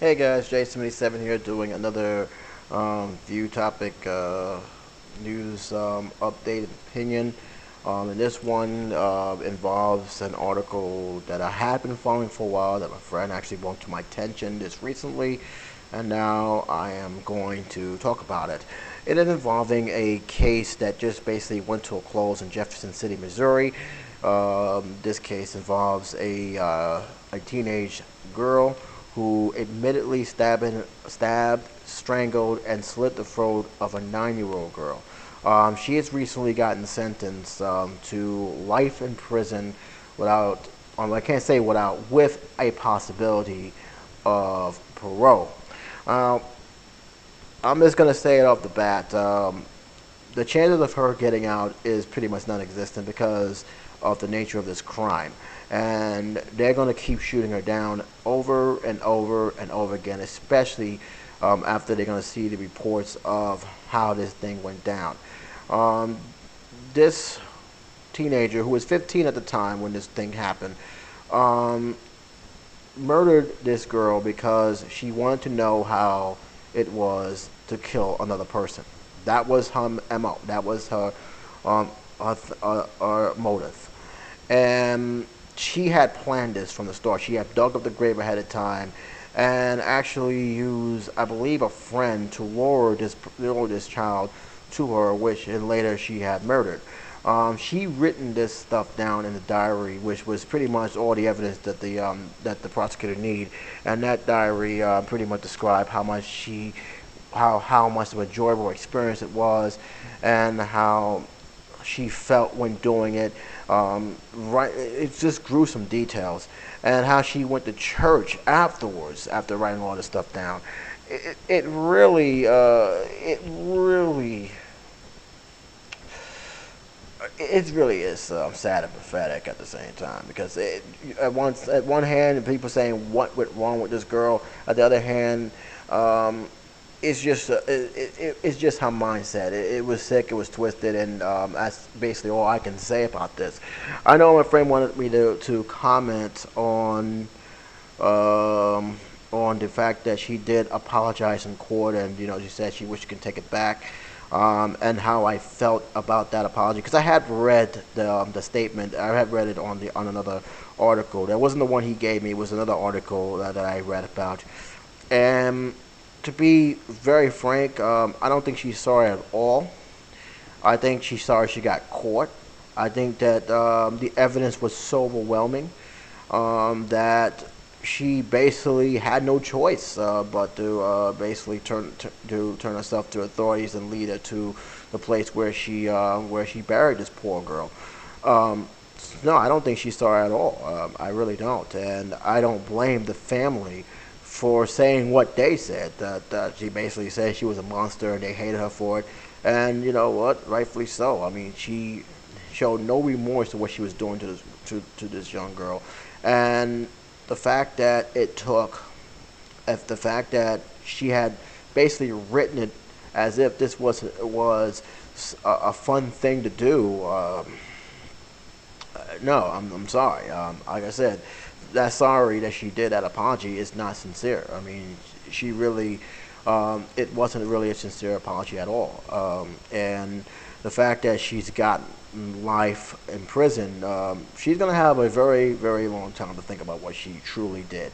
Hey guys, J77 here doing another view topic news update opinion. And this one involves an article that I had been following for a while that my friend actually brought to my attention this recently, and now I am going to talk about it. It is involving a case that just basically went to a close in Jefferson City, Missouri. This case involves a teenage girl who admittedly stabbed, strangled, and slit the throat of a 9-year-old girl. She has recently gotten sentenced to life in prison without, I can't say without, with a possibility of parole. Uh, I'm just going to say it off the bat. The chances of her getting out is pretty much non-existent because of the nature of this crime. And they're going to keep shooting her down over and over and over again, especially after they're going to see the reports of how this thing went down. This teenager, who was 15 at the time when this thing happened, murdered this girl because she wanted to know how it was to kill another person. That was her MO. That was her motive. And she had planned this from the start. She had dug up the grave ahead of time and actually used, I believe, a friend to lure this child to her, which and later she had murdered. She written this stuff down in the diary, which was pretty much all the evidence that the prosecutor need, and that diary pretty much described how much of a enjoyable experience it was, and how she felt when doing it. It's just gruesome details, and how she went to church afterwards after writing all this stuff down. It really is sad and pathetic at the same time, because at one hand people saying what went wrong with this girl, at the other hand it's just it's just her mindset. It was sick, it was twisted, and that's basically all I can say about this. I know my friend wanted me to comment on the fact that she did apologize in court, and she said she wished she could take it back, and how I felt about that apology, because I had read the statement. I had read it on another article. That wasn't the one he gave me. It was another article that I read about, and to be very frank, I don't think she's sorry at all. I think she's sorry she got caught. I think that the evidence was so overwhelming that she basically had no choice but to basically turn herself to authorities and lead her to the place where she buried this poor girl. No, I don't think she's sorry at all. I really don't, and I don't blame the family for saying what they said, that she basically said she was a monster and they hated her for it. And you know what, rightfully so. I mean, she showed no remorse to what she was doing to this young girl. And the fact that the fact that she had basically written it as if this was a fun thing to do, no, I'm sorry. Like I said, that sorry that she did, that apology, is not sincere. I mean, she really, it wasn't really a sincere apology at all. And the fact that she's gotten life in prison, she's going to have a very, very long time to think about what she truly did,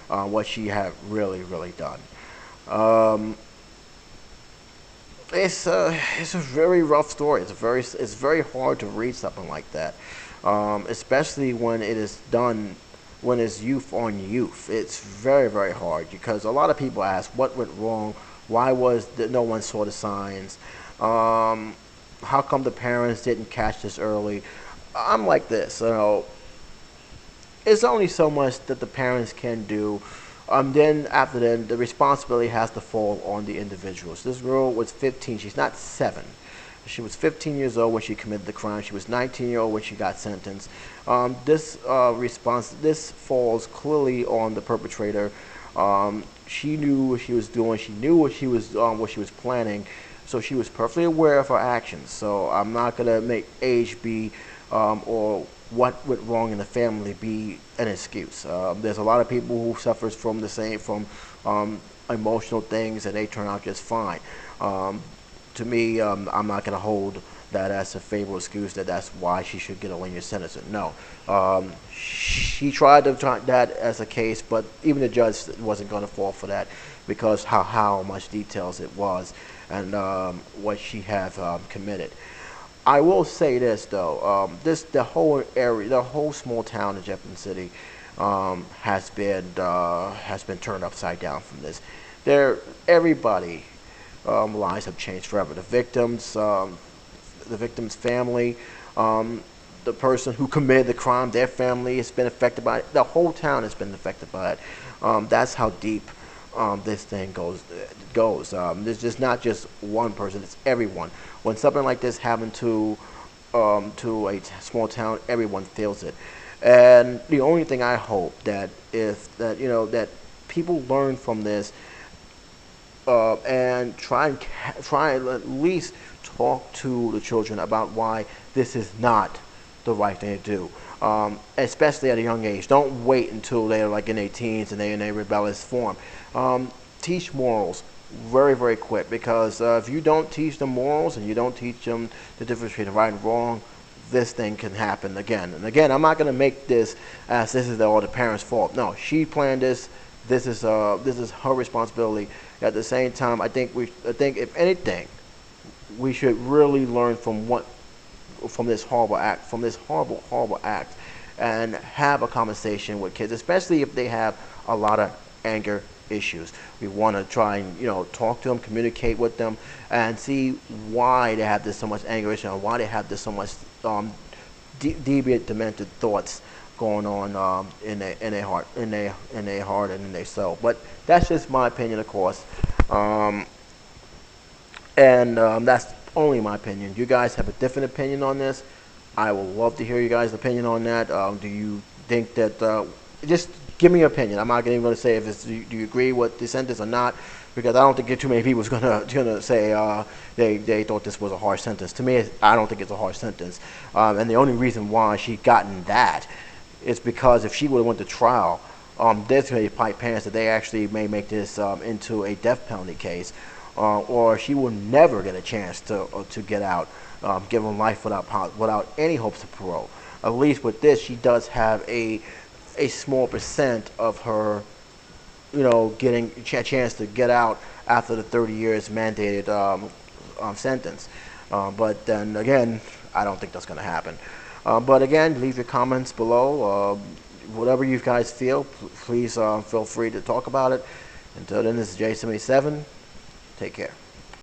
what she had really, really done. It's a very rough story. It's very hard to read something like that, especially when it is done when it's youth on youth. It's very, very hard, because a lot of people ask what went wrong, why was that no one saw the signs, how come the parents didn't catch this early. I'm like this, it's only so much that the parents can do. Then after then, the responsibility has to fall on the individuals. This girl was 15. She's not 7. She was 15 years old when she committed the crime. She was 19-year-old when she got sentenced. This falls clearly on the perpetrator. She knew what she was doing. She knew what she was planning. So she was perfectly aware of her actions. So I'm not gonna make age be or what went wrong in the family be an excuse. There's a lot of people who suffers from emotional things, and they turn out just fine. To me, I'm not going to hold that as a favorable excuse that's why she should get a linear sentence. No. She tried to try that as a case, but even the judge wasn't going to fall for that because how much details it was and what she had committed. I will say this though, the whole area, the whole small town of Jefferson City, has been turned upside down from this. Everybody lives have changed forever. The victim's family, the person who committed the crime, their family has been affected by it. The whole town has been affected by it. That's how deep this thing goes. There's just not just one person; it's everyone. When something like this happened to a small town, everyone feels it. And the only thing I hope that that people learn from this and try and at least talk to the children about why this is not the right thing to do, especially at a young age. Don't wait until they're like in their teens and they're in a rebellious form. Teach morals very, very quick, because if you don't teach them morals and you don't teach them the difference between right and wrong, this thing can happen again. And again, I'm not going to make this as this is all the parents' fault. No, she planned this. This is her responsibility. At the same time, I think if anything, we should really learn from this horrible act, and have a conversation with kids, especially if they have a lot of anger issues. We want to try and talk to them, communicate with them, and see why they have this so much anger issue, and why they have this so much deviant, demented thoughts going on in their heart and in their soul. But that's just my opinion, of course. That's only my opinion. You guys have a different opinion on this. I would love to hear you guys' opinion on that. Do you think that just give me your opinion. I'm not even going to say if do you agree with the sentence or not, because I don't think too many people is gonna say they thought this was a harsh sentence. To me, I don't think it's a harsh sentence. And the only reason why she gotten that is because if she would have went to trial, there's a pipe chance that they actually may make this into a death penalty case, or she will never get a chance to get out, given life without any hopes of parole. At least with this, she does have a small percent of her, getting a chance to get out after the 30 years mandated sentence. But then again, I don't think that's going to happen. But again, leave your comments below. Whatever you guys feel, please feel free to talk about it. Until then, this is J77. Take care.